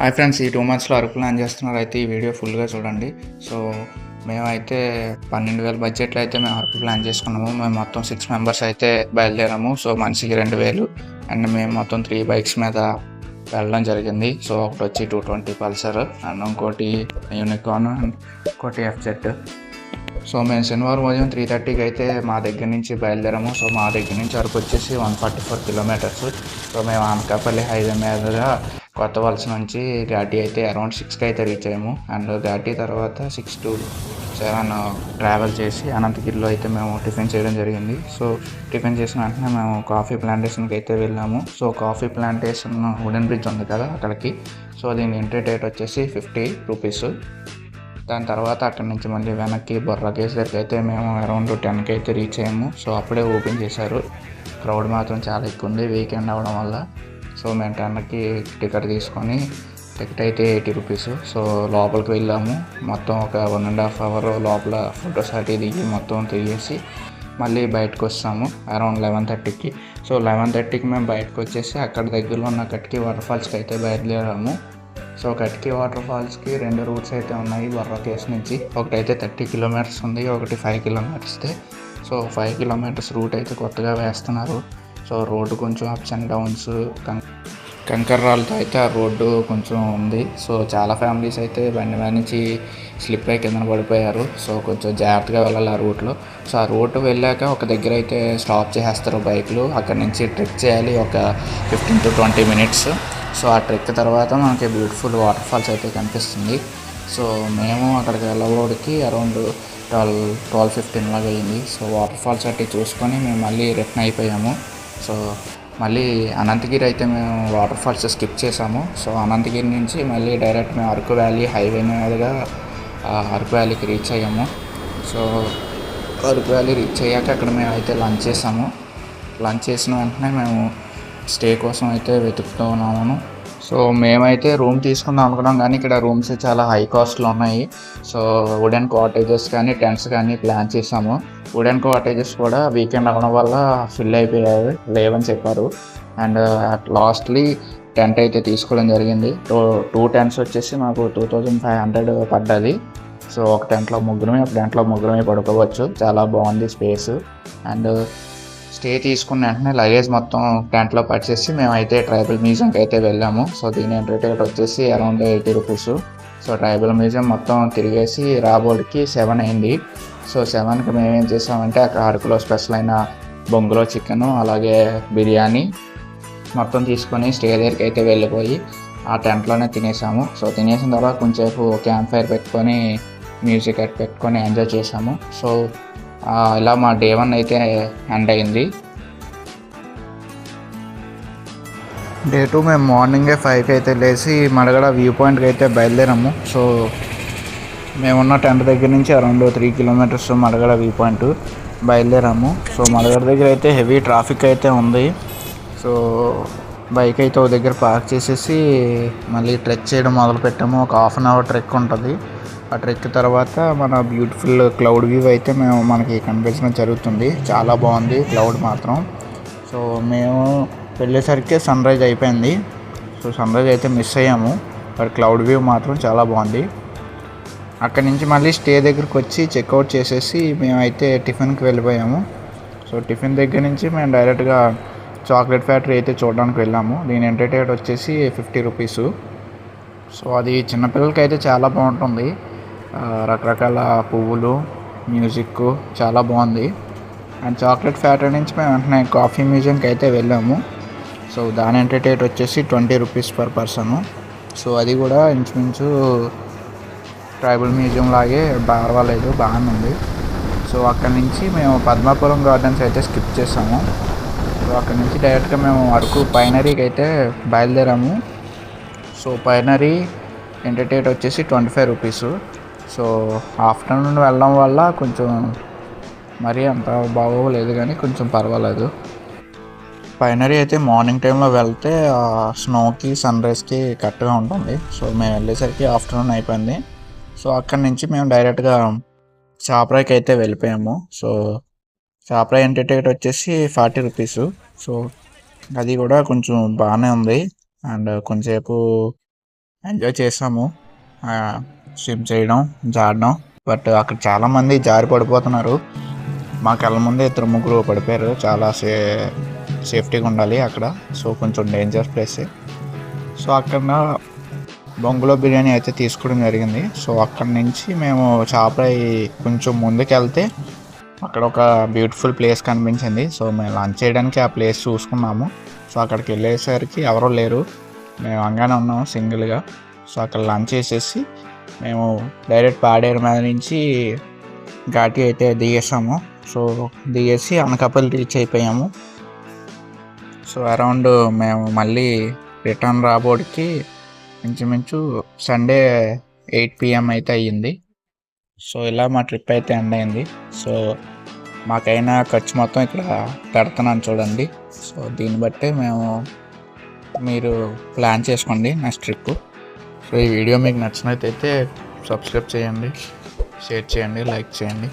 Hi friends, ఈ 2 మంత్స్లో Araku plan చేస్తున్నారు అయితే ఈ వీడియో ఫుల్గా చూడండి. సో మేమైతే 12,000 బడ్జెట్లో అయితే మేము అరకు ప్లాన్ చేసుకున్నాము. మేము మొత్తం 6 మెంబర్స్ అయితే బయలుదేరాము. సో మనిషికి 2,000 అండ్ మేము మొత్తం 3 బైక్స్ మీద వెళ్ళడం జరిగింది. సో ఒకటి వచ్చి 220 పల్సర్ అండ్ ఇంకోటి యూనికార్న్ అండ్ ఇంకోటి FZ. సో మేము శనివారం ఉదయం 3:30కి అయితే మా దగ్గర నుంచి బయలుదేరాము. సో మా దగ్గర నుంచి అరకు వచ్చేసి 144 కిలోమీటర్స్. సో మేము అనకాపల్లి హైవే మీదుగా కొత్త వలస నుంచి ఘాటీ అయితే అరౌండ్ 6కి అయితే రీచ్ అయ్యాము. అండ్ ఘాటీ తర్వాత 6 to 7 ట్రావెల్ చేసి అనంతగిరిలో అయితే మేము టిఫిన్ చేయడం జరిగింది. సో టిఫిన్ చేసిన వెంటనే మేము కాఫీ ప్లాంటేషన్కి అయితే వెళ్ళాము. So coffee plantation wooden bridge ఉంది కదా అక్కడికి. సో దీని ఎంట్రీ రేట్ వచ్చేసి 50 రూపీస్. దాని తర్వాత అక్కడి నుంచి మళ్ళీ వెనక్కి బొర్రా కేవ్స్ దగ్గరికి అయితే మేము అరౌండ్ 10కి అయితే రీచ్ అయ్యాము. సో అప్పుడే ఓపెన్ చేశారు. క్రౌడ్ మాత్రం చాలా ఎక్కువ ఉంది వీకెండ్ అవ్వడం వల్ల. సో మేము 10కి టికెట్ తీసుకొని టికెట్ అయితే 80 రూపీస్. సో లోపలికి వెళ్ళాము. మొత్తం ఒక 1.5 అవర్ లోపల ఫొటోస్ అటు దిగి మొత్తం తిరిగేసి మళ్ళీ బయటకు వస్తాము అరౌండ్ 11:30కి. సో 11:30కి మేము బయటకు వచ్చేసి అక్కడ దగ్గరలో ఉన్న కట్కి వాటర్ ఫాల్స్కి అయితే బయలుదేరాము. సో కట్కి వాటర్ ఫాల్స్కి 2 రూట్స్ అయితే ఉన్నాయి బొర్రా కేవ్స్ నుంచి. ఒకటైతే 30 కిలోమీటర్స్ ఉంది, ఒకటి 5 కిలోమీటర్స్దే. సో 5 కిలోమీటర్స్ రూట్ అయితే కొత్తగా వేస్తున్నారు. సో రోడ్డు కొంచెం అప్స్ అండ్ డౌన్స్ కంకర రాళ్ళతో అయితే ఆ రోడ్డు కొంచెం ఉంది. సో చాలా ఫ్యామిలీస్ అయితే బండి మీద నుంచి స్లిప్ అయి కింద పడిపోయారు. సో కొంచెం జాగ్రత్తగా వెళ్ళాలి ఆ రూట్లో. సో ఆ రూట్ వెళ్ళాక ఒక దగ్గర అయితే స్టాప్ చేసేస్తారు బైక్లు. అక్కడ నుంచి ట్రెక్ చేయాలి ఒక 15 to 20 మినిట్స్. సో ఆ ట్రెక్ తర్వాత మనకి బ్యూటిఫుల్ వాటర్ ఫాల్స్ అయితే కనిపిస్తుంది. సో మేము అక్కడికి వెళ్ళబోడికి అరౌండ్ 12-15 లాగా అయింది. సో వాటర్ ఫాల్స్ అట్టి చూసుకొని మేము మళ్ళీ రిటర్న్ అయిపోయాము. సో మళ్ళీ అనంతగిరి అయితే మేము వాటర్ ఫాల్స్ స్కిప్ చేసాము. సో అనంతగిరి నుంచి మళ్ళీ డైరెక్ట్ మేము అరకు వ్యాలీ హైవే మీదుగా అరకు వ్యాలీకి రీచ్ అయ్యాము. సో అరకు వ్యాలీ రీచ్ అయ్యాక అక్కడ మేము అయితే లంచ్ చేసాము. లంచ్ చేసిన వెంటనే మేము స్టే కోసం అయితే వెతుకుతూ ఉన్నాము. సో మేమైతే రూమ్ తీసుకుందాం అనుకున్నాం, కానీ ఇక్కడ రూమ్స్ చాలా హై కాస్ట్లో ఉన్నాయి. సో వుడెన్ కాటేజెస్ కానీ టెంట్స్ కానీ ప్లాన్ చేసాము. వుడెన్ కాటేజెస్ కూడా వీకెండ్ అవ్వడం వల్ల ఫిల్ అయిపోయాయి, లేవని చెప్పారు. అండ్ లాస్ట్లీ టెంట్ అయితే తీసుకోవడం జరిగింది. 2 టెంట్స్ వచ్చేసి మాకు 2500 పడ్డది. సో ఒక టెంట్లో ముగ్గురమే, ఒక టెంట్లో ముగ్గురమే పడుకోవచ్చు. చాలా బాగుంది స్పేస్. అండ్ స్టే తీసుకున్న వెంటనే లగేజ్ మొత్తం టెంట్లో పట్టేసి మేమైతే ట్రైబల్ మ్యూజియంకి అయితే వెళ్ళాము. సో దీని ఎంట్రీ టికెట్ వచ్చేసి around 80 rupees. So tribal museum మొత్తం తిరిగేసి రాబోడికి 7 అయింది. సో 7కి మేమేం చేసామంటే అక్కడ అరకులో స్పెషల్ అయిన బొంగులో చికెను అలాగే బిర్యానీ మొత్తం తీసుకొని స్టే దగ్గరికి అయితే వెళ్ళిపోయి ఆ టెంట్లోనే తినేసాము. సో తినేసిన తర్వాత కొంచెంసేపు క్యాంప్ ఫైర్ పెట్టుకొని మ్యూజిక్ అయితే పెట్టుకొని ఎంజాయ్ చేసాము. సో ఇలా మా డే 1 అయితే ఎండ్ అయింది. డే 2 మేము మార్నింగే 5కి అయితే లేచి మడగడ వ్యూ పాయింట్కి అయితే బయలుదేరాము. సో మేమున్న టెంట్ దగ్గర నుంచి around 3 kilometres Madagada view point బయలుదేరాము. సో మడగడ దగ్గర అయితే హెవీ ట్రాఫిక్ అయితే ఉంది. సో బైక్ అయితే ఒక దగ్గర పార్క్ చేసేసి మళ్ళీ ట్రెక్ చేయడం మొదలుపెట్టాము. ఒక 1/2 అవర్ ట్రెక్ ఉంటుంది. ఆ ట్రెక్ తర్వాత మన బ్యూటిఫుల్ క్లౌడ్ వ్యూ అయితే మనకి కనిపించడం జరుగుతుంది. చాలా బాగుంది క్లౌడ్ మాత్రం. సో మేము వెళ్ళేసరికి సన్ రైజ్ అయిపోయింది. సో సన్ రైజ్ అయితే మిస్ అయ్యాము, బట్ క్లౌడ్ వ్యూ మాత్రం చాలా బాగుంది. అక్కడి నుంచి మళ్ళీ స్టే దగ్గరికి వచ్చి చెక్అవుట్ చేసేసి మేమైతే టిఫిన్కి వెళ్ళిపోయాము. సో టిఫిన్ దగ్గర నుంచి మేము డైరెక్ట్గా చాక్లెట్ ఫ్యాక్టరీ అయితే చూడడానికి వెళ్ళాము. దీని ఎంట్రీ టికెట్ వచ్చేసి 50 రూపీస్. సో అది చిన్నపిల్లలకి అయితే చాలా బాగుంటుంది. రకరకాల పువ్వులు, మ్యూజిక్ చాలా బాగుంది. అండ్ చాక్లెట్ ఫ్యాక్టరీ నుంచి మేము వెంటనే కాఫీ మ్యూజియంకి అయితే వెళ్ళాము. సో దాని ఎంట్రీ టికెట్ వచ్చేసి 20 రూపీస్ పర్ పర్సన్. సో అది కూడా ఇంచుమించు ట్రైబల్ మ్యూజియం లాగే పర్వాలేదు, బాగానే ఉంది. సో అక్కడి నుంచి మేము పద్మాపురం గార్డెన్స్ అయితే స్కిప్ చేసాము. సో అక్కడి నుంచి డైరెక్ట్గా మేము అరకు పైనరీకి అయితే బయలుదేరాము. సో పైనరీ ఎంట్రీ టికెట్ వచ్చేసి 25 రూపీస్. సో ఆఫ్టర్నూన్ వెళ్ళడం వల్ల కొంచెం మరీ అంత బాగోలేదు, కానీ కొంచెం పర్వాలేదు. పైనరీ అయితే మార్నింగ్ టైంలో వెళ్తే స్నోకి సన్ రైజ్కి కరెక్ట్గా ఉంటుంది. సో మేము వెళ్ళేసరికి ఆఫ్టర్నూన్ అయిపోయింది. సో అక్కడి నుంచి మేము డైరెక్ట్గా చాప్రాయ్కి అయితే వెళ్ళిపోయాము. సో చాప్రాయ్ ఎంట్రీ టికెట్ వచ్చేసి 40 రూపీస్. సో అది కూడా కొంచెం బాగానే ఉంది. అండ్ కొంచెంసేపు ఎంజాయ్ చేసాము. స్విమ్ చేయడం, జారడం. బట్ అక్కడ చాలామంది జారి పడిపోతున్నారు. మా కళ్ళ ముందే ఇద్దరు ముగ్గురు పడిపోయారు. చాలా సేఫ్టీగా ఉండాలి అక్కడ. సో కొంచెం డేంజర్ ప్లేసే. సో అక్కడ బొంగులో బిర్యానీ అయితే తీసుకోవడం జరిగింది. సో అక్కడి నుంచి మేము చాపరాయి కొంచెం ముందుకు వెళ్తే అక్కడ ఒక బ్యూటిఫుల్ ప్లేస్ కనిపించింది. సో మేము లంచ్ చేయడానికి ఆ ప్లేస్ చూసుకున్నాము. సో అక్కడికి వెళ్ళేసరికి ఎవరూ లేరు, మేము అంగానే ఉన్నాము సింగిల్గా. సో అక్కడ లంచ్ చేసేసి మేము డైరెక్ట్ పాడేరు మీద నుంచి ఘాటి అయితే దిగేసాము. సో దిగేసి అనకాపల్లి రీచ్ అయిపోయాము. సో అరౌండ్ మేము మళ్ళీ రిటర్న్ రాబోడికి ఇంచుమించు సండే 8 PM అయితే అయ్యింది. సో ఇలా మా ట్రిప్ అయితే ఎండ్ అయింది. సో మాకైనా ఖర్చు మొత్తం ఇక్కడ పెడుతున్నాను చూడండి. సో దీన్ని బట్టే మీరు ప్లాన్ చేసుకోండి నెక్స్ట్ ట్రిప్. సో ఈ వీడియో మీకు నచ్చినట్టయితే సబ్స్క్రైబ్ చేయండి, షేర్ చేయండి, లైక్ చేయండి.